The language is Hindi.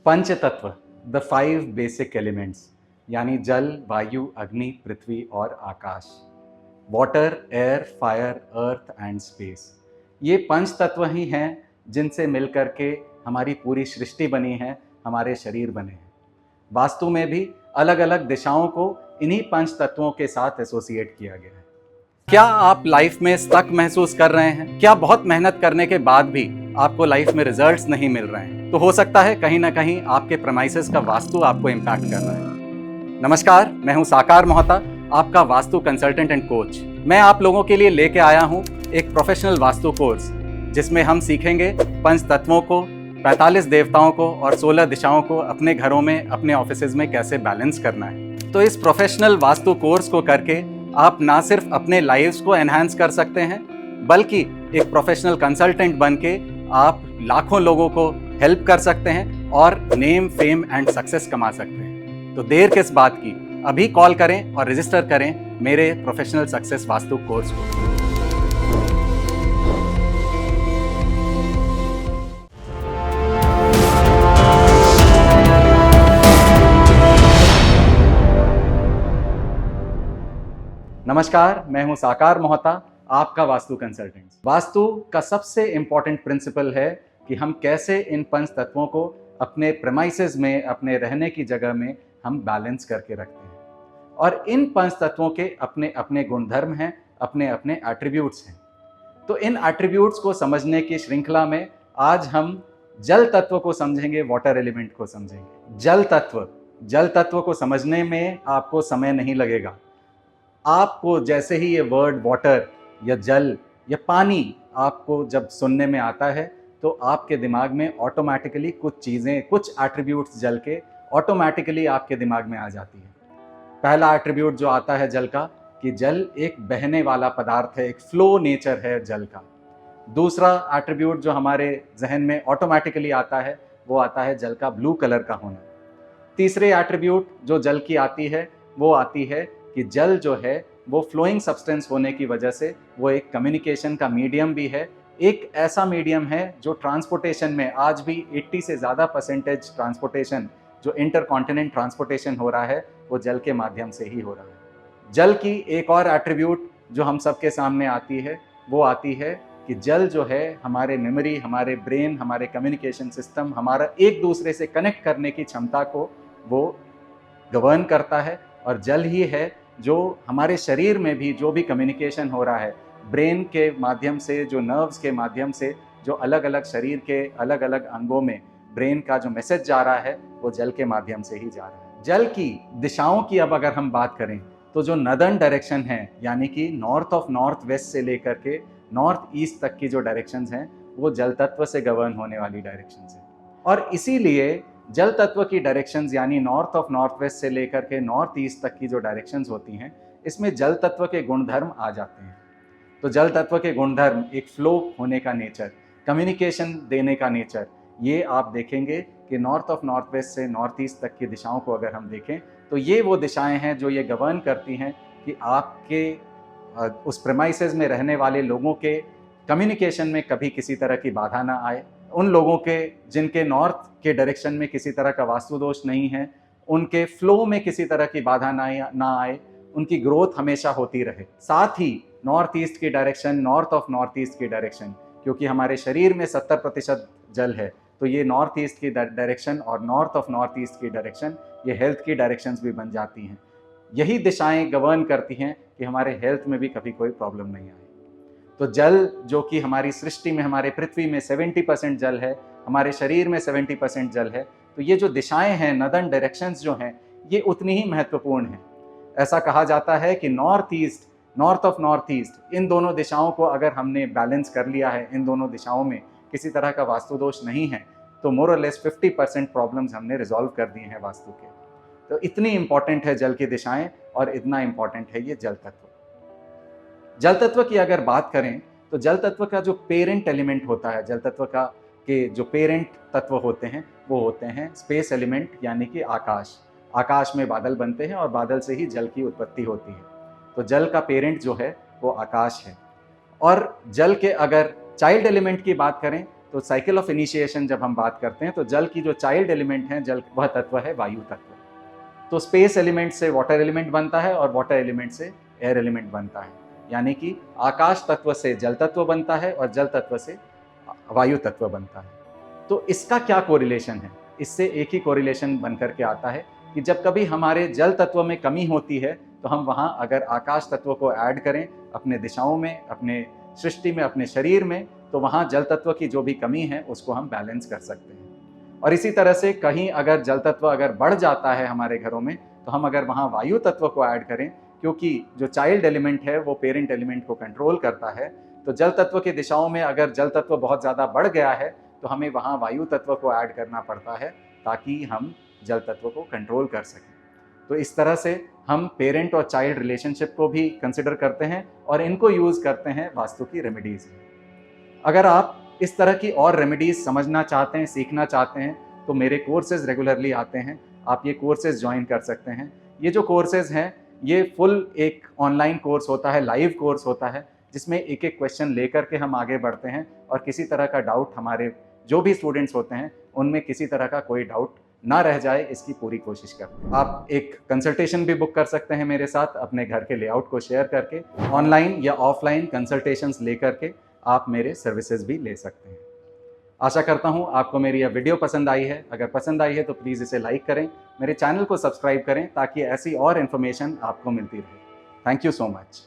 पंच तत्व, द 5 बेसिक एलिमेंट्स, यानी जल, वायु, अग्नि, पृथ्वी और आकाश। Water, air, fire, earth and space. ये पंच तत्व ही हैं जिनसे मिलकर के हमारी पूरी सृष्टि बनी है, हमारे शरीर बने हैं। वास्तु में भी अलग अलग दिशाओं को इन्हीं पंच तत्वों के साथ एसोसिएट किया गया है। क्या आप लाइफ में स्टक महसूस कर रहे हैं? क्या बहुत मेहनत करने के बाद भी आपको लाइफ में रिजल्ट्स नहीं मिल रहे हैं? तो हो सकता है कहीं ना कहीं आपके प्रेमाइसेस का वास्तु आपको इम्पैक्ट कर रहा है। नमस्कार, मैं हूं साकार मोहता, आपका वास्तु कंसल्टेंट एंड कोच। मैं आप लोगों के लिए लेके आया हूं एक प्रोफेशनल वास्तु कोर्स, जिसमें हम सीखेंगे पंच तत्वों को, 45 देवताओं को और 16 दिशाओं को अपने घरों में, अपने ऑफिसेज में कैसे बैलेंस करना है। तो इस प्रोफेशनल वास्तु कोर्स को करके आप ना सिर्फ अपने लाइव्स को एनहांस कर सकते हैं, बल्कि एक प्रोफेशनल कंसल्टेंट बन के आप लाखों लोगों को हेल्प कर सकते हैं और नेम, फेम एंड सक्सेस कमा सकते हैं। तो देर किस बात की, अभी कॉल करें और रजिस्टर करें मेरे प्रोफेशनल सक्सेस वास्तु कोर्स को। नमस्कार, मैं हूं साकार मोहता, आपका वास्तु कंसल्टेंट। वास्तु का सबसे इंपॉर्टेंट प्रिंसिपल है कि हम कैसे इन पंच तत्वों को अपने प्रेमाइसेस में, अपने रहने की जगह में हम बैलेंस करके रखते हैं। और इन पंच तत्वों के अपने अपने गुणधर्म हैं, अपने अपने एट्रीब्यूट्स हैं। तो इन एट्रीब्यूट्स को समझने की श्रृंखला में आज हम जल तत्व को समझेंगे, वाटर एलिमेंट को समझेंगे। जल तत्व को समझने में आपको समय नहीं लगेगा। आपको जैसे ही ये वर्ड वाटर या जल या पानी आपको जब सुनने में आता है, तो आपके दिमाग में ऑटोमेटिकली कुछ चीज़ें, कुछ एट्रीब्यूट्स जल के ऑटोमेटिकली आपके दिमाग में आ जाती है। पहला एट्रीब्यूट जो आता है जल का, कि जल एक बहने वाला पदार्थ है, एक फ्लो नेचर है जल का। दूसरा एट्रीब्यूट जो हमारे जहन में ऑटोमेटिकली आता है, वो आता है जल का ब्लू कलर का होना। तीसरे एट्रीब्यूट जो जल की आती है, वो आती है कि जल जो है वो फ्लोइंग सब्सटेंस होने की वजह से वो एक कम्युनिकेशन का मीडियम भी है। एक ऐसा मीडियम है जो ट्रांसपोर्टेशन में आज भी 80 से ज़्यादा परसेंटेज ट्रांसपोर्टेशन, जो इंटरकॉन्टिनेंट ट्रांसपोर्टेशन हो रहा है, वो जल के माध्यम से ही हो रहा है। जल की एक और एट्रीब्यूट जो हम सबके सामने आती है, वो आती है कि जल जो है हमारे मेमोरी, हमारे ब्रेन, हमारे कम्युनिकेशन सिस्टम, हमारा एक दूसरे से कनेक्ट करने की क्षमता को वो गवर्न करता है। और जल ही है जो हमारे शरीर में भी जो भी कम्युनिकेशन हो रहा है, ब्रेन के माध्यम से, जो नर्व्स के माध्यम से, जो अलग अलग शरीर के अलग अलग अंगों में ब्रेन का जो मैसेज जा रहा है, वो जल के माध्यम से ही जा रहा है। जल की दिशाओं की अब अगर हम बात करें, तो जो नदर्न डायरेक्शन है, यानी कि नॉर्थ ऑफ नॉर्थ वेस्ट से लेकर के नॉर्थ ईस्ट तक की जो डायरेक्शंस हैं, वो जल तत्व से गवर्न होने वाली डायरेक्शंस हैं। और इसीलिए जल तत्व की डायरेक्शंस, यानी नॉर्थ ऑफ नॉर्थ वेस्ट से लेकर के नॉर्थ ईस्ट तक की जो डायरेक्शंस होती हैं, इसमें जल तत्व के गुणधर्म आ जाते हैं। तो जल तत्व के गुणधर्म, एक फ्लो होने का नेचर, कम्युनिकेशन देने का नेचर, ये आप देखेंगे कि नॉर्थ ऑफ नॉर्थ वेस्ट से नॉर्थ ईस्ट तक की दिशाओं को अगर हम देखें, तो ये वो दिशाएं हैं जो ये गवर्न करती हैं कि आपके उस प्रेमाइसेस में रहने वाले लोगों के कम्युनिकेशन में कभी किसी तरह की बाधा ना आए। उन लोगों के जिनके नॉर्थ के डायरेक्शन में किसी तरह का वास्तु दोष नहीं है, उनके फ्लो में किसी तरह की बाधा ना आए, उनकी ग्रोथ हमेशा होती रहे। साथ ही नॉर्थ ईस्ट की direction, north of north east की डायरेक्शन, क्योंकि हमारे शरीर में 70% जल है, तो ये नॉर्थ ईस्ट की डायरेक्शन और नॉर्थ ऑफ नॉर्थ ईस्ट की डायरेक्शन, ये हेल्थ की डायरेक्शंस भी बन जाती हैं। यही दिशाएं गवर्न करती हैं कि हमारे हेल्थ में भी कभी कोई प्रॉब्लम नहीं आए। तो जल जो कि हमारी सृष्टि में, हमारे पृथ्वी में 70% जल है, हमारे शरीर में 70% जल है, तो ये जो दिशाएं हैं, नदर्न डायरेक्शंस जो हैं, ये उतनी ही महत्वपूर्ण हैं। ऐसा कहा जाता है कि north east, north of north east, इन दोनों दिशाओं को अगर हमने बैलेंस कर लिया है, इन दोनों दिशाओं में किसी तरह का वास्तु दोष नहीं है, तो मोर और लेस 50% प्रॉब्लम्स हमने रिजॉल्व कर दिए हैं वास्तु के। तो इतनी इंपॉर्टेंट है जल की दिशाएं, और इतना इंपॉर्टेंट है ये जल तत्व। जल तत्व की अगर बात करें, तो जल तत्व का जो पेरेंट एलिमेंट होता है, जल तत्व का के जो पेरेंट तत्व होते हैं, वो होते हैं स्पेस एलिमेंट, यानी कि आकाश। आकाश में बादल बनते हैं और बादल से ही जल की उत्पत्ति होती है। तो जल का पेरेंट जो है वो आकाश है। और जल के अगर चाइल्ड एलिमेंट की बात करें, तो साइकिल ऑफ इनिशिएशन जब हम बात करते हैं तो जल की जो चाइल्ड एलिमेंट है, जल वह तत्व है वायु तत्व। तो स्पेस एलिमेंट से वाटर एलिमेंट बनता है और वाटर एलिमेंट से एयर एलिमेंट बनता है, यानी कि आकाश तत्व से जल तत्व बनता है और जल तत्व से वायु तत्व बनता है। तो इसका क्या कोरिलेशन है? इससे एक ही कोरिलेशन बनकर के आता है कि जब कभी हमारे जल तत्व में कमी होती है तो हम वहाँ अगर आकाश तत्व को ऐड करें अपने दिशाओं में, अपने सृष्टि में, अपने शरीर में, तो वहाँ जल तत्व की जो भी कमी है उसको हम बैलेंस कर सकते हैं। और इसी तरह से कहीं अगर जल तत्व अगर बढ़ जाता है हमारे घरों में, तो हम अगर वहाँ वायु तत्व को ऐड करें, क्योंकि जो चाइल्ड एलिमेंट है वो पेरेंट एलिमेंट को कंट्रोल करता है, तो जल तत्व की दिशाओं में अगर जल तत्व बहुत ज़्यादा बढ़ गया है तो हमें वहाँ वायु तत्व को ऐड करना पड़ता है ताकि हम जल तत्व को कंट्रोल कर सकें। तो इस तरह से हम पेरेंट और चाइल्ड रिलेशनशिप को भी कंसिडर करते हैं और इनको यूज़ करते हैं वास्तु की रेमेडीज़ में। अगर आप इस तरह की और रेमेडीज़ समझना चाहते हैं, सीखना चाहते हैं, तो मेरे कोर्सेज रेगुलरली आते हैं, आप ये कोर्सेज ज्वाइन कर सकते हैं। ये जो कोर्सेज हैं ये फुल एक ऑनलाइन कोर्स होता है, लाइव कोर्स होता है, जिसमें एक एक क्वेश्चन लेकर के हम आगे बढ़ते हैं और किसी तरह का डाउट हमारे जो भी स्टूडेंट्स होते हैं उनमें किसी तरह का कोई डाउट ना रह जाए, इसकी पूरी कोशिश करते हैं। आप एक कंसल्टेशन भी बुक कर सकते हैं मेरे साथ अपने घर के लेआउट को शेयर करके। ऑनलाइन या ऑफलाइन कंसल्टेशंस लेकर के आप मेरे सर्विसेज भी ले सकते हैं। आशा करता हूँ आपको मेरी यह वीडियो पसंद आई है। अगर पसंद आई है तो प्लीज़ इसे लाइक करें, मेरे चैनल को सब्सक्राइब करें ताकि ऐसी और इन्फॉर्मेशन आपको मिलती रहे। Thank you so much.